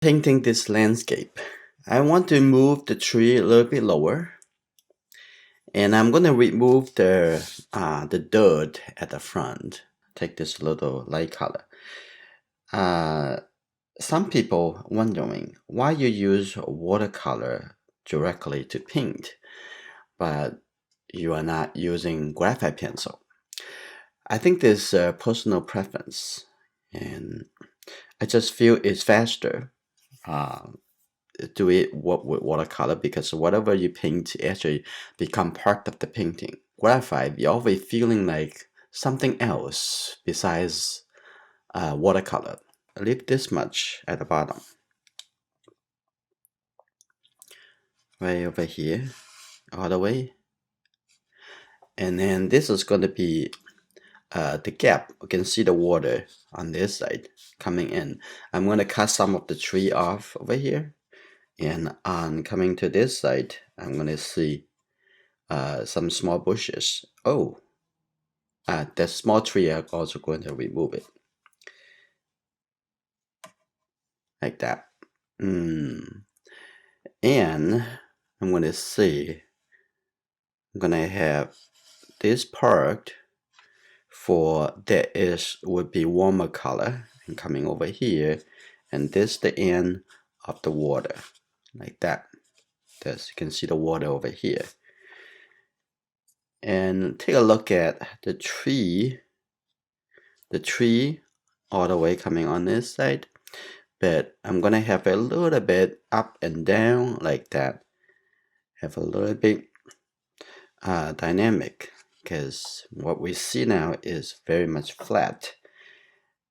Painting this landscape. I want to move the tree a little bit lower, and I'm going to remove the dirt at the front. Take this little light color. Some people wondering why you use watercolor directly to paint, but you are not using graphite pencil. I think this personal preference, and I just feel it's faster. Do it with watercolor because whatever you paint actually become part of the painting. Graphite, you're always feeling like something else besides watercolor. I leave this much at the bottom, right over here, all the way, and then this is going to be the gap. You can see the water on this side coming in. I'm going to cut some of the tree off over here, and on coming to this side, I'm going to see some small bushes. Oh, that small tree, I'm also going to remove it. Like that. And I'm going to see, I'm going to have this part for that would be warmer color and coming over here. And this the end of the water. Like that. This, you can see the water over here. And take a look at the tree all the way coming on this side, but I'm gonna have a little bit up and down like that, have a little bit dynamic, because what we see now is very much flat.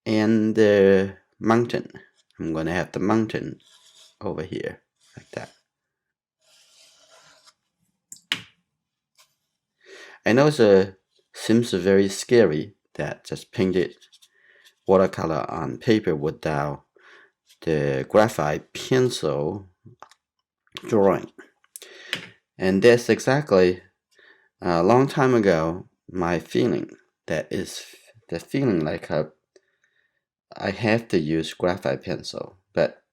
And the mountain, I'm gonna have the mountain over here like that. I know it seems very scary that just painted watercolor on paper without the graphite pencil drawing. And that's exactly a long time ago my feeling. That is the feeling like I have to use graphite pencil, but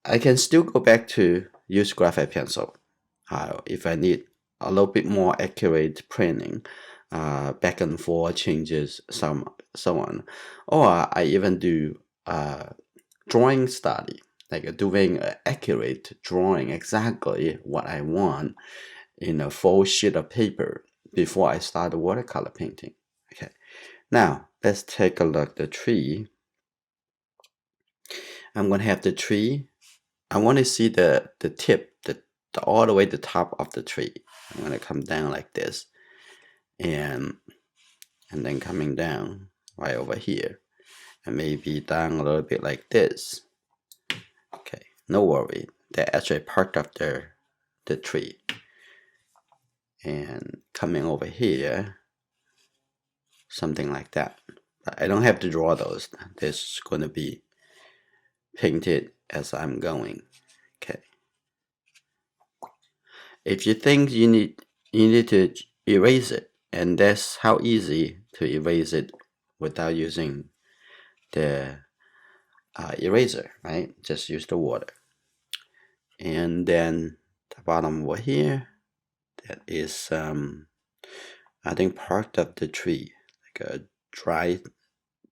I can still go back to use graphite pencil if I need a little bit more accurate printing, back and forth changes, so on. Or I even do drawing study, like doing an accurate drawing exactly what I want in a full sheet of paper before I start the watercolor painting. Okay, now let's take a look at the tree. I'm gonna have the tree. I want to see the tip, the all the way to the top of the tree. I'm gonna come down like this, and then coming down right over here, and maybe down a little bit like this. Okay, no worry. They're actually part of the tree. And coming over here, something like that. But I don't have to draw those. This is going to be painted as I'm going. Okay. If you think you need to erase it, and that's how easy to erase it without using the eraser, right? Just use the water. And then the bottom over here, that is I think part of the tree, like a dry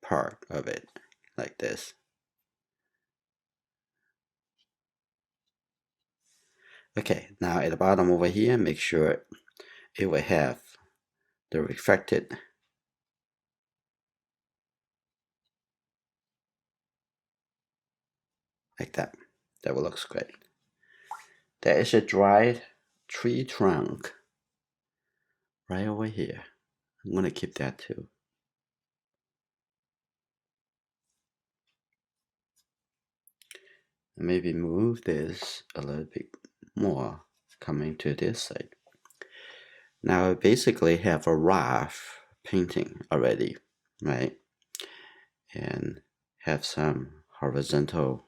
part of it, like this. Okay, now at the bottom over here, make sure it will have the reflected. Like that. That will look great. There is a dried tree trunk right over here. I'm going to keep that too. Maybe move this a little bit more coming to this side. Now I basically have a rough painting already, right? And have some horizontal.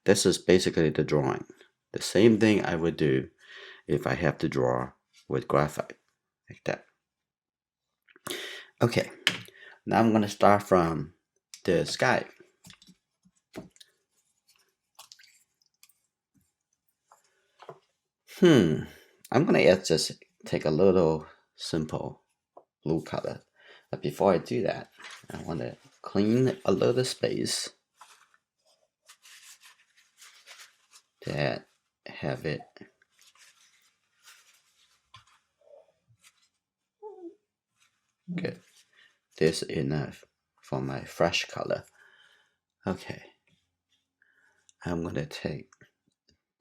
This is basically the drawing. The same thing I would do if I have to draw with graphite, like that. Okay, now I'm going to start from the sky. I'm gonna just take a little simple blue color. But before I do that, I want to clean a little space that have it good. This is enough for my fresh color. Okay, I'm gonna take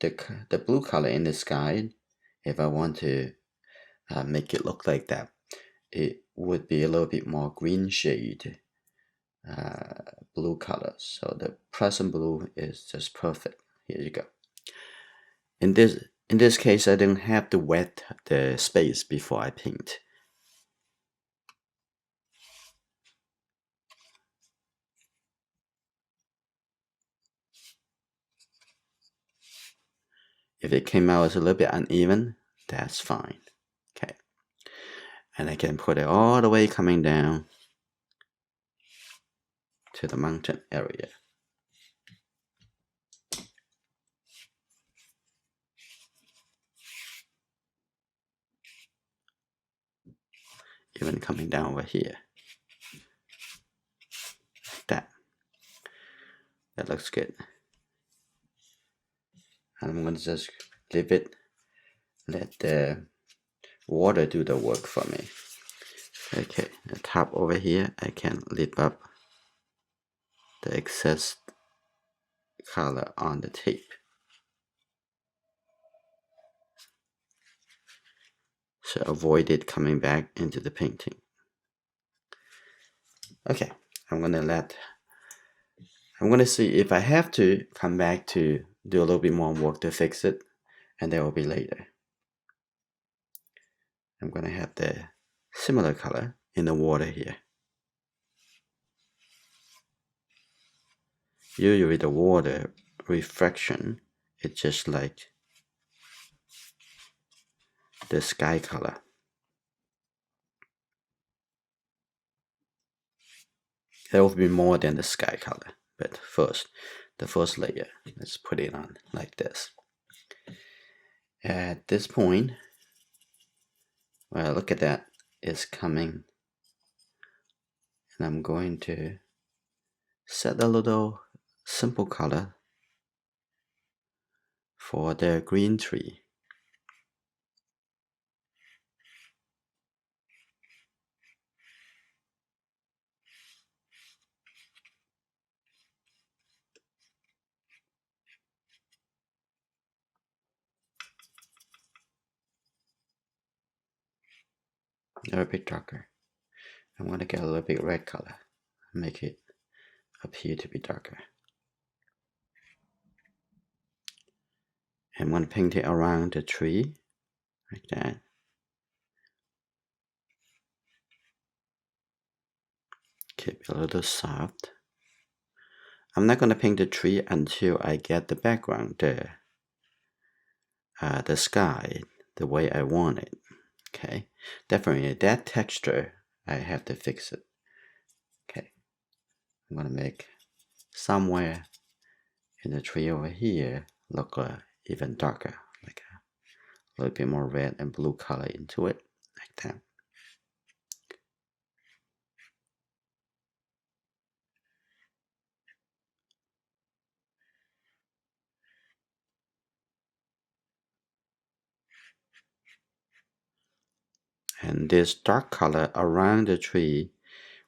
the blue color in the sky. If I want to make it look like that, it would be a little bit more green shade blue color. So the present blue is just perfect. Here you go. In this case, I don't have to wet the space before I paint. If it came out as a little bit uneven, that's fine. Okay. And I can put it all the way coming down to the mountain area. Even coming down over here. That looks good. And I'm going to just leave it, let the water do the work for me. Okay, the top over here, I can lift up the excess color on the tape. So avoid it coming back into the painting. Okay, I'm gonna see if I have to come back to do a little bit more work to fix it, and that will be later. I'm gonna have the similar color in the water here. Usually the water reflection is just like the sky color. There will be more than the sky color, but first, the first layer, let's put it on like this. At this point, well, look at that, it's coming, and I'm going to set a little simple color for the green tree. A little bit darker. I want to get a little bit red color, make it appear to be darker. I'm going to paint it around the tree, like that. Keep it a little soft. I'm not going to paint the tree until I get the background, the sky, the way I want it. Okay, definitely that texture, I have to fix it. Okay, I'm going to make somewhere in the tree over here look even darker, like a little bit more red and blue color into it, like that. And this dark color around the tree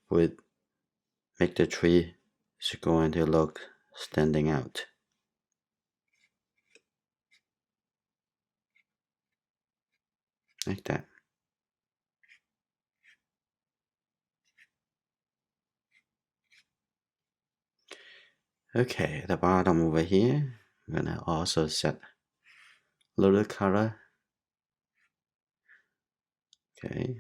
would make the tree is going to look standing out. Like that. Okay, the bottom over here, I'm gonna also set a little color. Okay.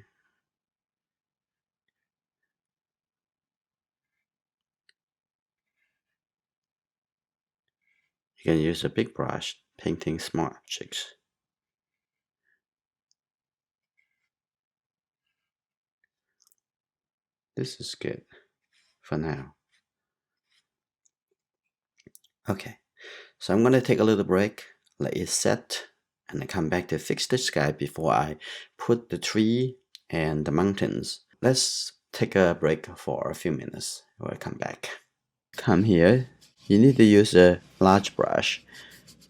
You can use a big brush, painting small objects. This is good for now. Okay, so I'm gonna take a little break, let it set, and I come back to fix the sky before I put the tree and the mountains. Let's take a break for a few minutes. We'll come back. Come here. You need to use a large brush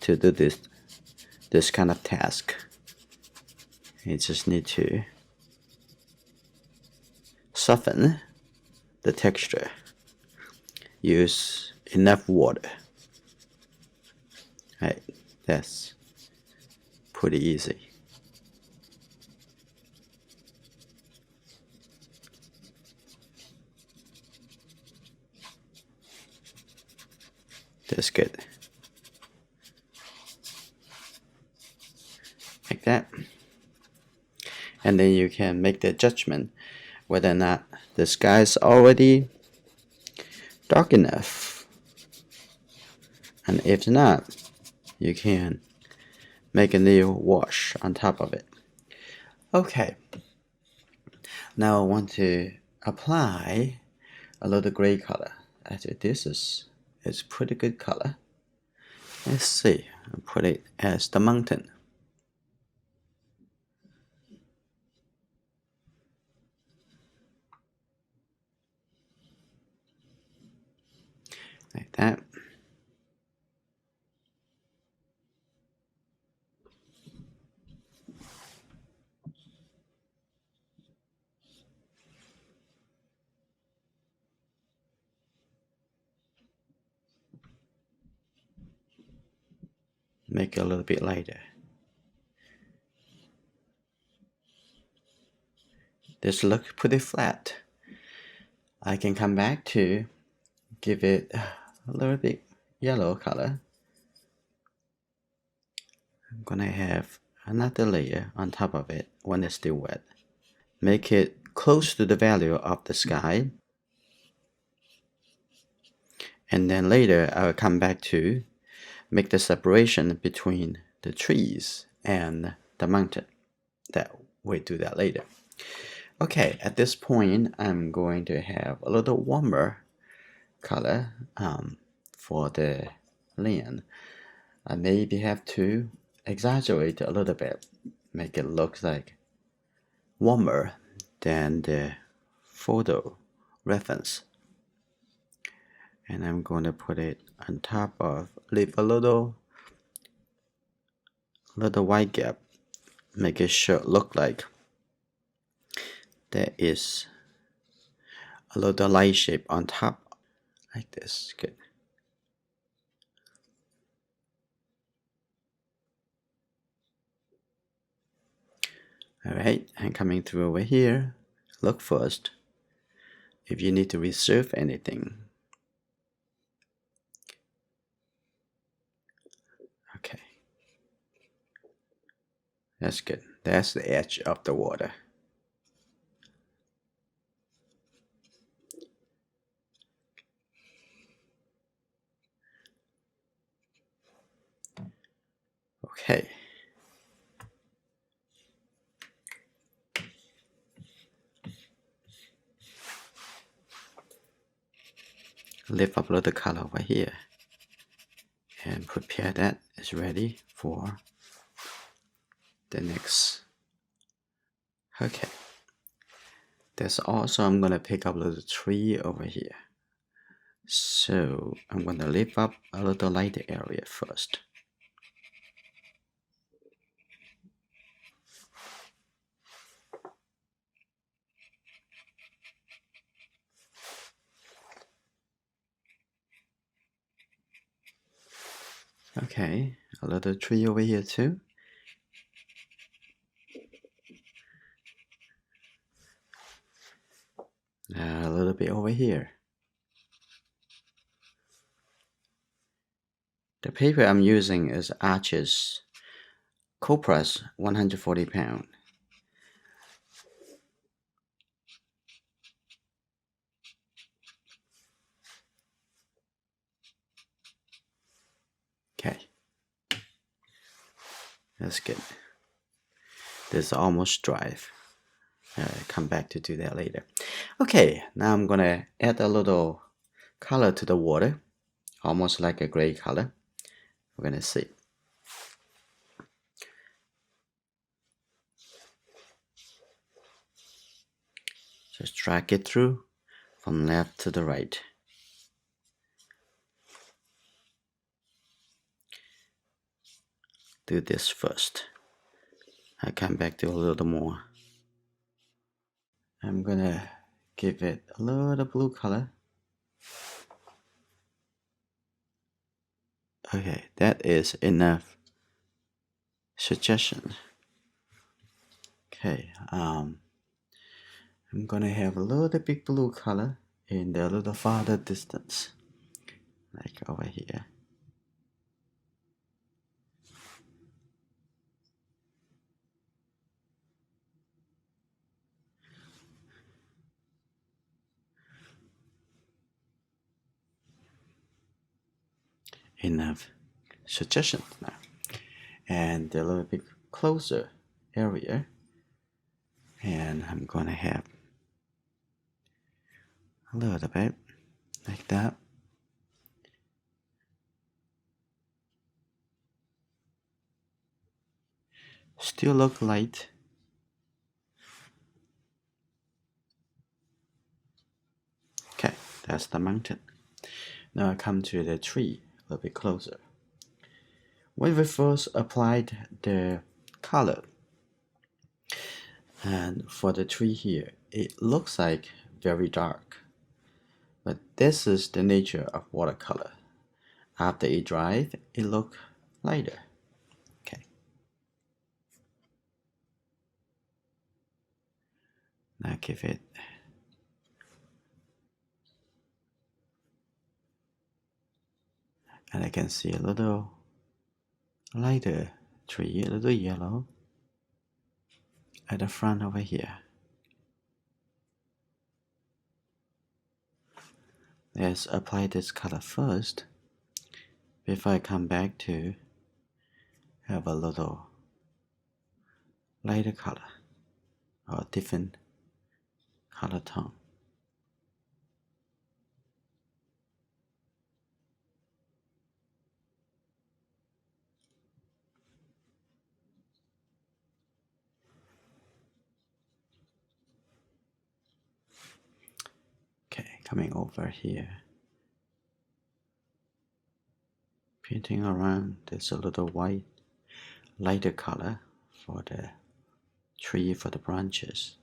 to do this kind of task. You just need to soften the texture. Use enough water. Right, that's pretty easy. That's good. Like that. And then you can make the judgment whether or not the sky is already dark enough. And if not, you can make a new wash on top of it. Okay. Now I want to apply a little gray color. Actually, this is pretty good color. Let's see. I'll put it as the mountain. Like that. Make it a little bit lighter. This looks pretty flat. I can come back to give it a little bit yellow color. I'm gonna have another layer on top of it when it's still wet. Make it close to the value of the sky. And then later I'll come back to make the separation between the trees and the mountain. That we'll do that later. Okay, at this point I'm going to have a little warmer color for the land. I maybe have to exaggerate a little bit, make it look like warmer than the photo reference. And I'm going to put it on top of, leave a little white gap, make it look like there is a little light shape on top, like this. Good. Alright, and coming through over here, look first if you need to reserve anything. Okay, that's good. That's the edge of the water. Okay. Lift up a little color over here and prepare that is ready for the next. Okay. That's also, I'm gonna pick up a little tree over here. So I'm gonna lift up a little lighter area first. Okay, a little tree over here too. A little bit over here. The paper I'm using is Arches Copress 140 pound. Okay, that's good. This is almost dry. Come back to do that later. Okay, now I'm gonna add a little color to the water, almost like a gray color. We're gonna see. Just drag it through from left to the right. Do this first. I come back to a little more. I'm gonna give it a little blue color. Okay, that is enough suggestion. Okay, I'm gonna have a little bit blue color in the little farther distance, like over here. Enough suggestions now, and a little bit closer area, and I'm gonna have a little bit like that. Still look light. Okay, that's the mountain. Now I come to the tree a little bit closer. When we first applied the color, and for the tree here, it looks like very dark. But this is the nature of watercolor. After it dries, it looks lighter. Okay. Now give it and I can see a little lighter tree, a little yellow at the front over here. Let's apply this color first before I come back to have a little lighter color or different color tone. Okay, coming over here, painting around this a little white lighter color for the tree, for the branches.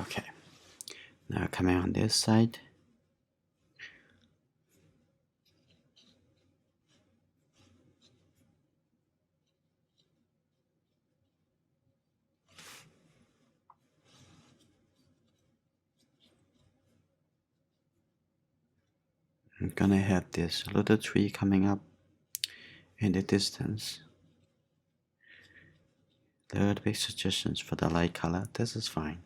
Okay, now coming on this side. I'm gonna have this little tree coming up in the distance. Little big suggestions for the light color. This is fine.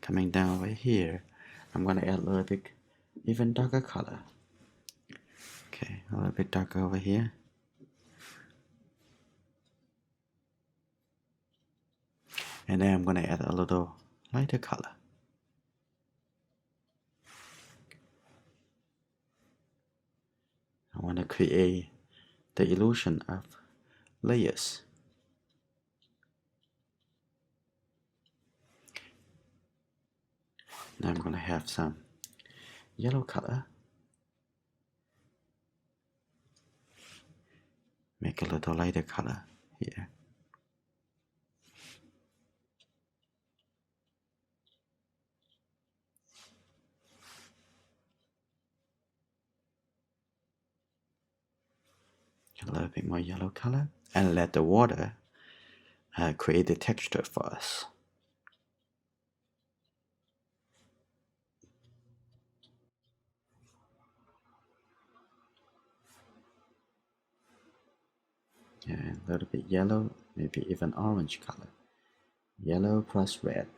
Coming down over here, I'm gonna add a little bit even darker color. Okay, a little bit darker over here. And then I'm gonna add a little lighter color. I want to create the illusion of layers. Now I'm gonna have some yellow color. Make a little lighter color here. A little bit more yellow color, and let the water create the texture for us. And a little bit yellow, maybe even orange color. Yellow plus red.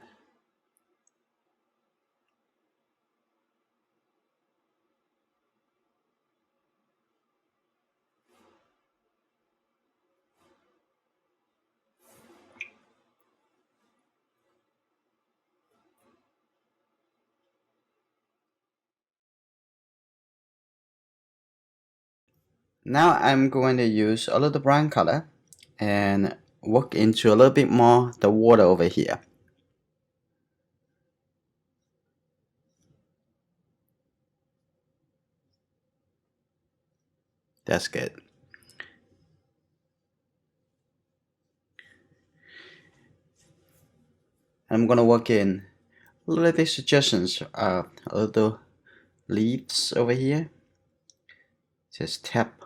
Now I'm going to use a little brown color and work into a little bit more the water over here. That's good. I'm gonna work in a little bit suggestions of a little leaves over here. Just tap,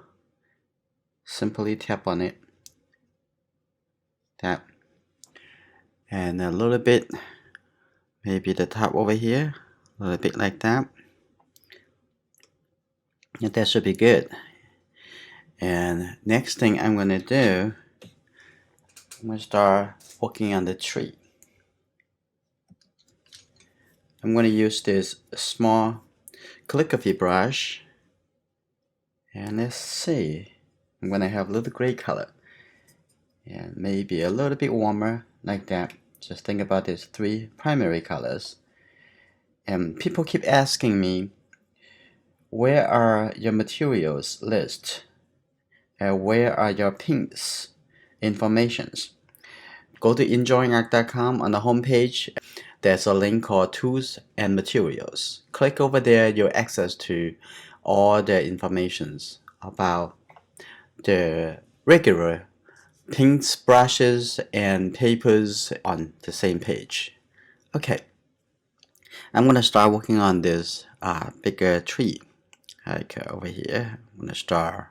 simply tap on it. Tap. And a little bit, maybe the top over here, a little bit like that. And that should be good. And next thing I'm gonna do, I'm gonna start working on the tree. I'm gonna use this small calligraphy brush, and let's see. I'm gonna have a little gray color, and maybe a little bit warmer like that. Just think about these three primary colors. And people keep asking me, where are your materials list? Where are your paints informations? Go to enjoyingart.com. On the homepage, there's a link called Tools and Materials. Click over there, you'll access to all the informations about the regular paints, brushes, and papers on the same page. Okay, I'm gonna start working on this bigger tree. Like over here, I'm gonna start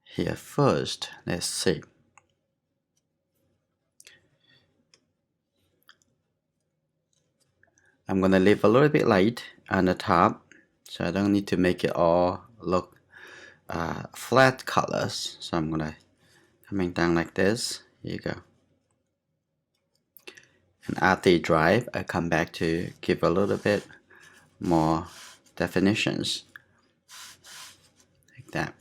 here first. Let's see. I'm gonna leave a little bit light on the top, so I don't need to make it all look flat colors. So I'm gonna coming down like this. Here you go. And after it dries, I come back to give a little bit more definitions, like that.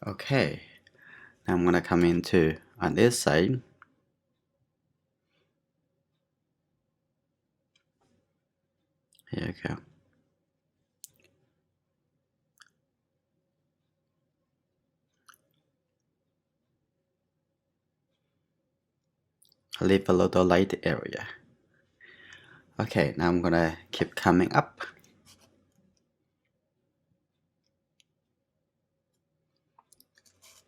Okay, now I'm gonna come into on this side. Here you go. Leave a little light area. Okay, now I'm gonna keep coming up.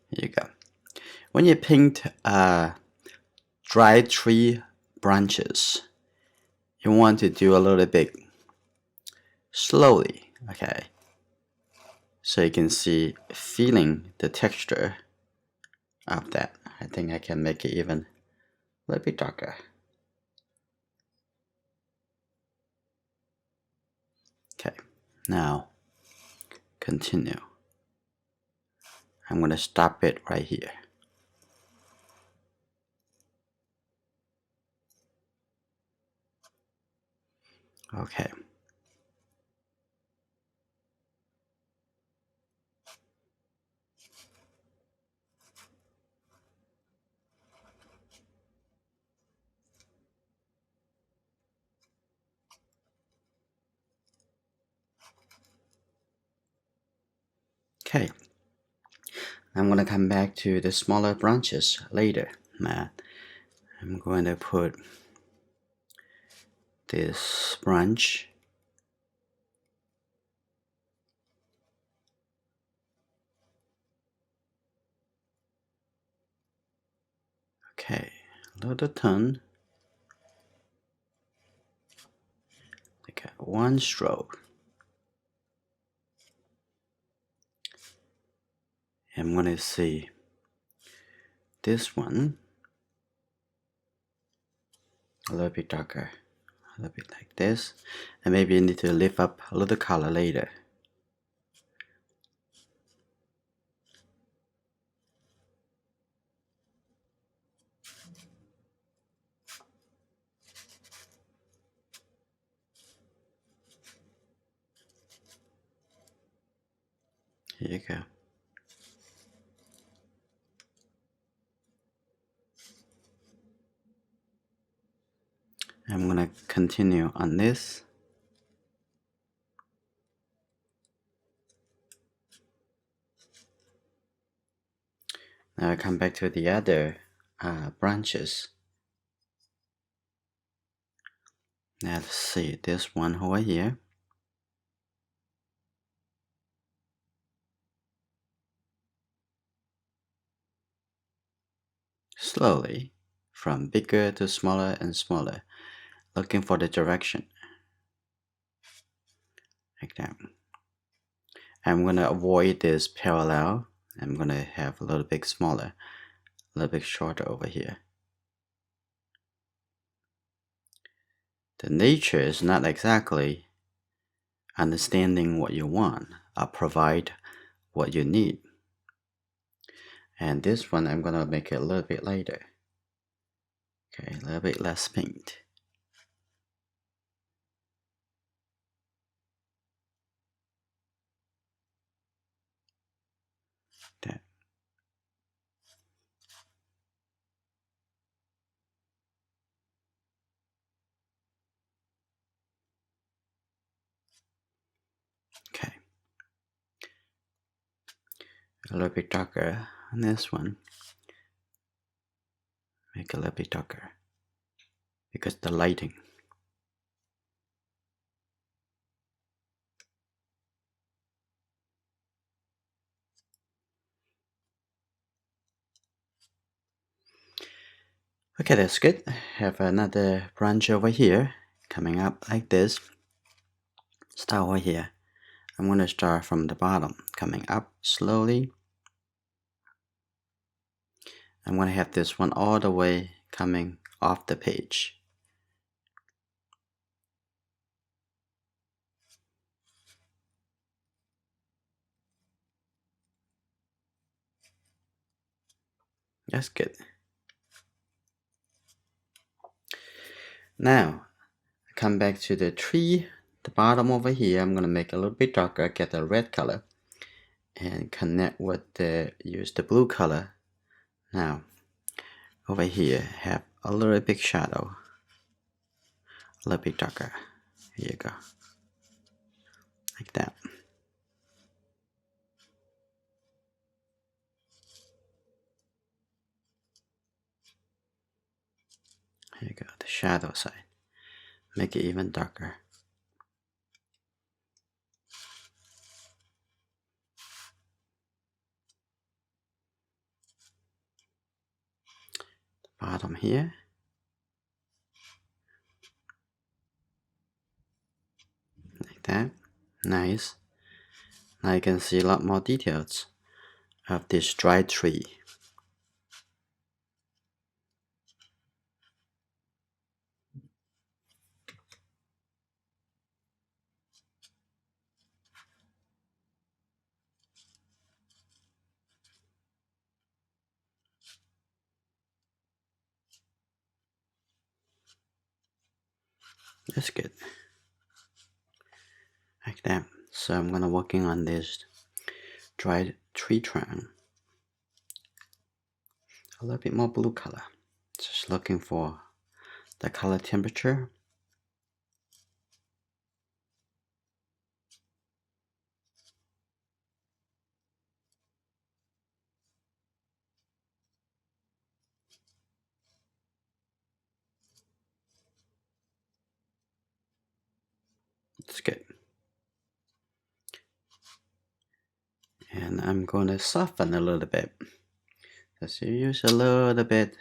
Here you go. When you paint dry tree branches, you want to do a little bit slowly, okay? So you can see, feeling the texture of that. I think I can make it even a little bit darker. Okay, now continue. I'm gonna stop it right here. Okay. Okay. I'm gonna come back to the smaller branches later. Now, I'm going to put this branch. Okay, a little turn. Like one stroke. I'm gonna see this one a little bit darker, a little bit like this, and maybe you need to lift up a little color later. Here you go. I'm gonna continue on this. Now I come back to the other branches. Now let's see this one over here. Slowly, from bigger to smaller and smaller, looking for the direction. Like that. I'm gonna avoid this parallel. I'm gonna have a little bit smaller, a little bit shorter over here. The nature is not exactly understanding what you want or provide what you need. And this one I'm gonna make it a little bit lighter. Okay, a little bit less paint. That. Okay. A little bit darker on this one. Make a little bit darker because the lighting. Okay, that's good. Have another branch over here coming up like this. Start over here. I'm going to start from the bottom, coming up slowly. I'm going to have this one all the way coming off the page. That's good. Now, come back to the tree, the bottom over here. I'm going to make a little bit darker, get a red color, and connect with use the blue color. Now, over here, have a little bit shadow, a little bit darker. Here you go. Like that. Here you go, the shadow side. Make it even darker. Bottom here. Like that. Nice. Now you can see a lot more details of this dry tree. That's good. Like that. So I'm gonna working on this dried tree trunk. A little bit more blue color. Just looking for the color temperature. It's good. And I'm gonna soften a little bit. Just use a little bit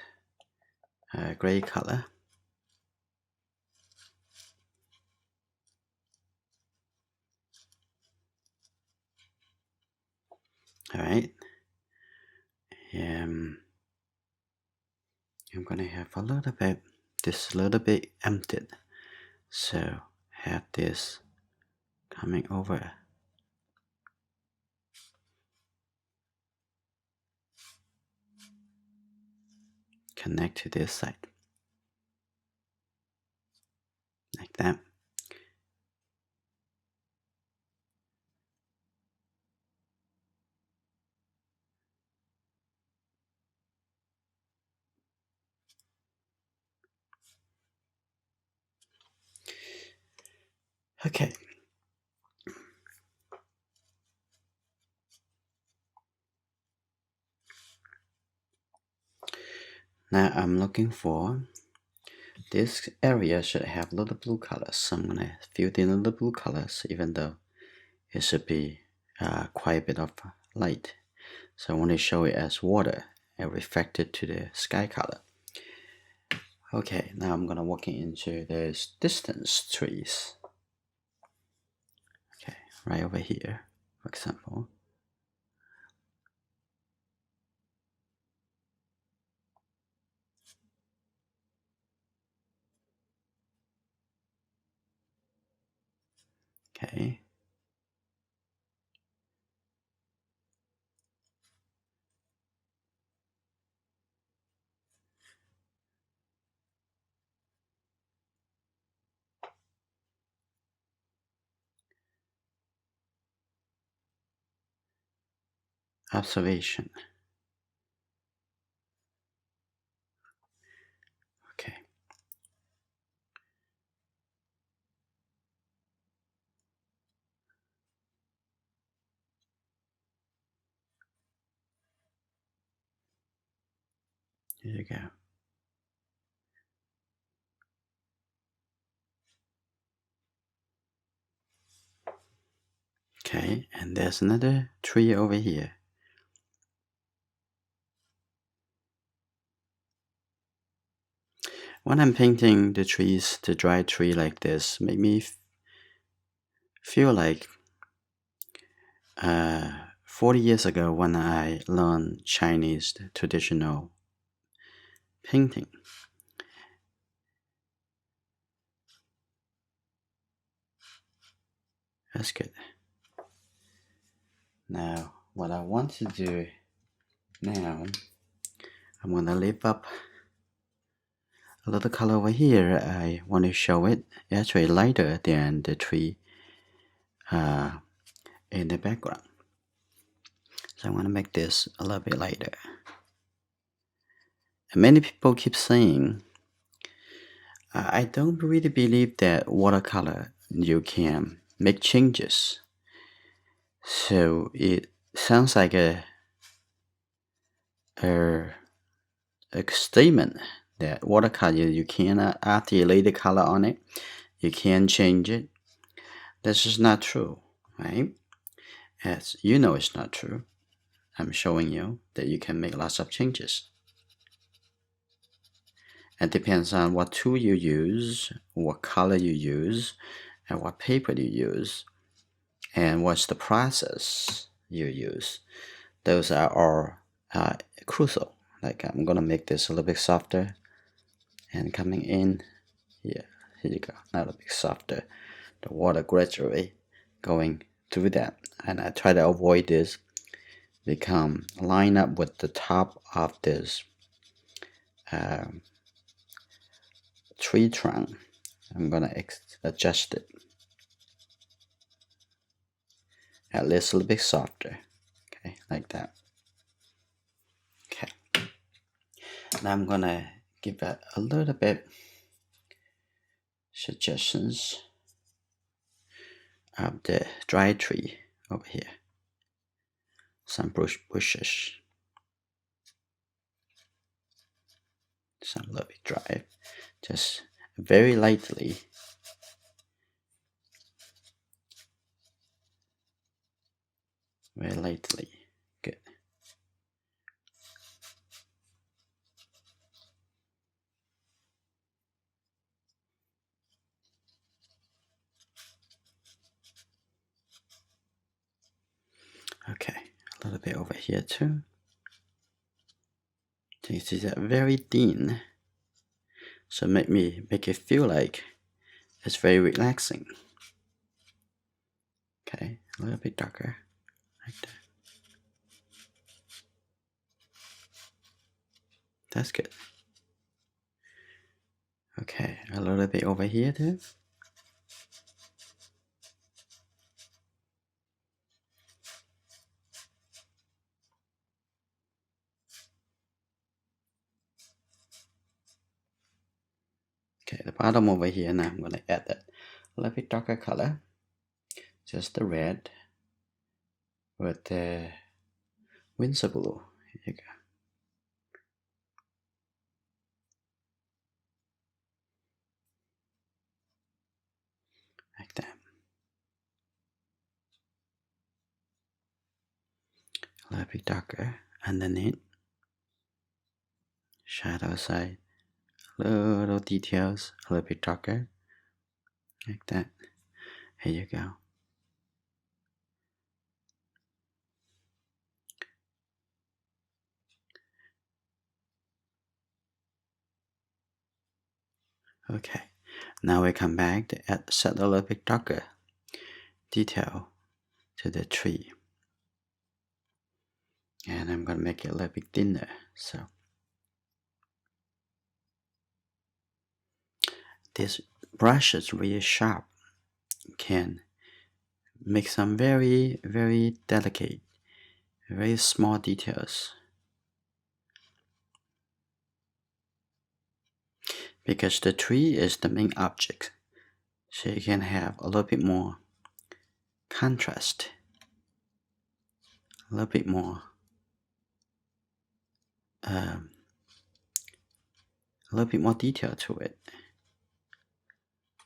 gray color. Alright. I'm gonna have a little bit, this little bit emptied. So have this coming over. Connect to this side. Like that. Okay. Now I'm looking for this area should have little blue colors. So I'm gonna fill in little blue colors, even though it should be quite a bit of light. So I want to show it as water and reflected to the sky color. Okay, now I'm gonna walk into this distance trees. Okay, right over here, for example. Okay. Observation. Okay. Here you go. Okay, and there's another tree over here. When I'm painting the trees, the dry tree like this, make me feel like 40 years ago when I learned Chinese traditional painting. That's good. Now, what I want to do now, I'm gonna leave up a little color over here. I want to show it actually lighter than the tree in the background. So I want to make this a little bit lighter. And many people keep saying, I don't really believe that watercolor you can make changes. So it sounds like a statement that watercolor you cannot add the later color on it. You can't change it. That's just not true, right? As you know, it's not true. I'm showing you that you can make lots of changes. It depends on what tool you use, what color you use, and what paper you use, and what's the process you use. Those are all crucial. Like I'm gonna make this a little bit softer, and coming in here, here you go, a little bit softer. The water gradually going through that, and I try to avoid this become line up with the top of this tree trunk. I'm gonna adjust it at least a little bit softer. Okay, like that. Okay. Now I'm gonna give it a little bit suggestions of the dry tree over here. Some bushes. Some little bit dry. Just very lightly. Very lightly. Good. Okay, a little bit over here too. So you see that very thin. So make it feel like it's very relaxing. Okay, a little bit darker, like that. That's good. Okay, a little bit over here too. Okay, the bottom over here, now I'm going to add that a little bit darker color, just the red with the Winsor blue. Here you go. Like that. A little bit darker underneath. Shadow side. Little details, a little bit darker. Like that. Here you go. Okay. Now we come back to set a little bit darker detail to the tree. And I'm going to make it a little bit thinner. So this brush is really sharp. Can make some very, very delicate, very small details. Because the tree is the main object. So you can have a little bit more contrast. A little bit more detail to it.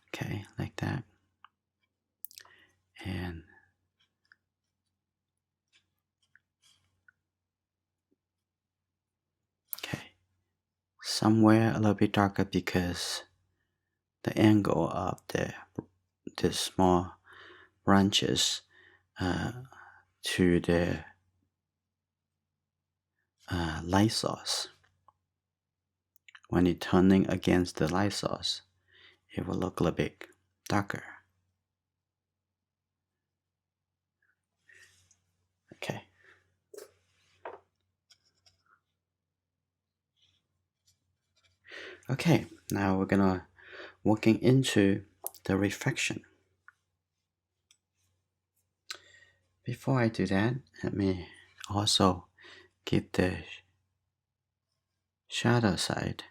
Okay, like that. And okay, somewhere a little bit darker because the angle of the small branches to the light source. When it's turning against the light source, it will look a little bit darker. Okay. Okay, now we're gonna working into the reflection. Before I do that, let me also give the shadow side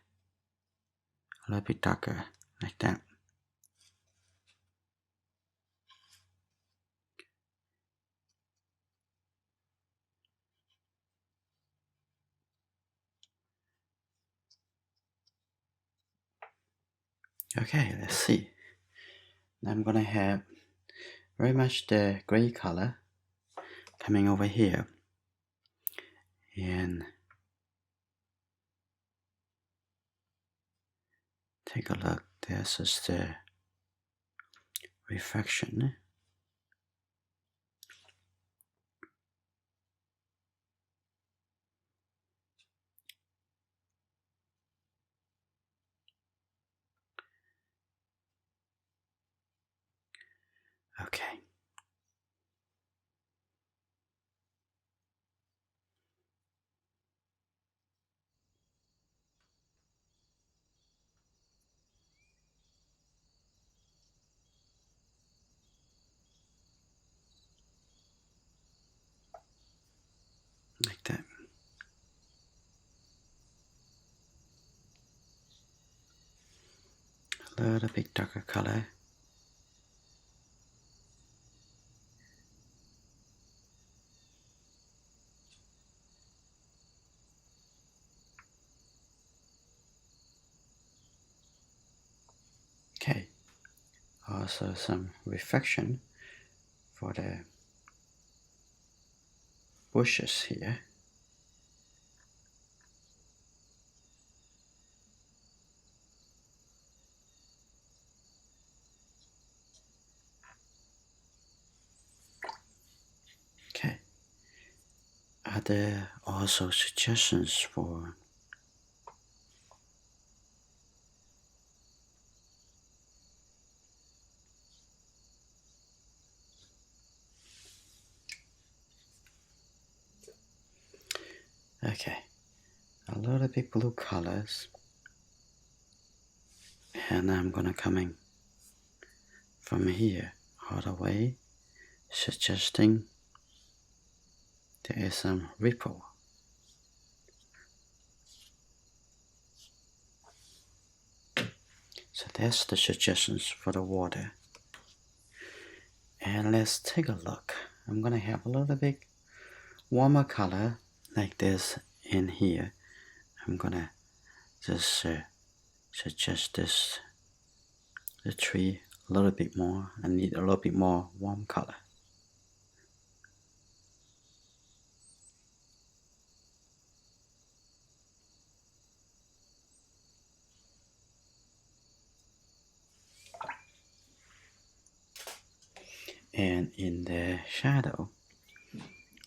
a little bit darker, like that. Okay, let's see. Now I'm gonna have very much the gray color coming over here, and take a look. This is the reflection. Okay. Like that. A little bit darker color. Okay. Also some reflection for the bushes here. Okay. Are there also suggestions for okay, a little bit blue colors, and I'm gonna coming from here all the way, suggesting there is some ripple. So that's the suggestions for the water. And let's take a look. I'm gonna have a little bit warmer color like this in here. I'm gonna just suggest this the tree a little bit more. I need a little bit more warm color. And in the shadow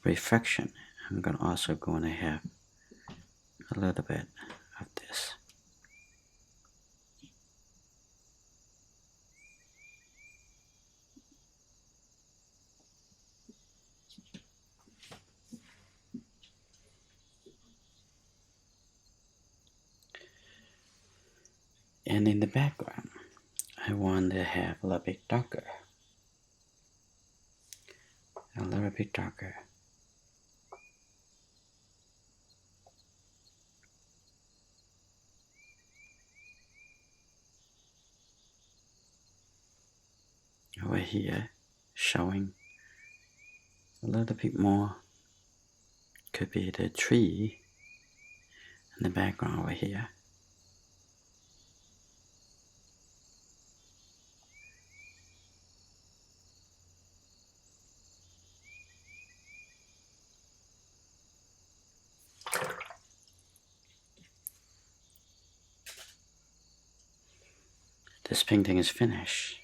reflection, I'm also going to have a little bit of this. And in the background, I want to have a little bit darker. A little bit darker. Over here, showing a little bit more. Could be the tree in the background over here. This painting is finished.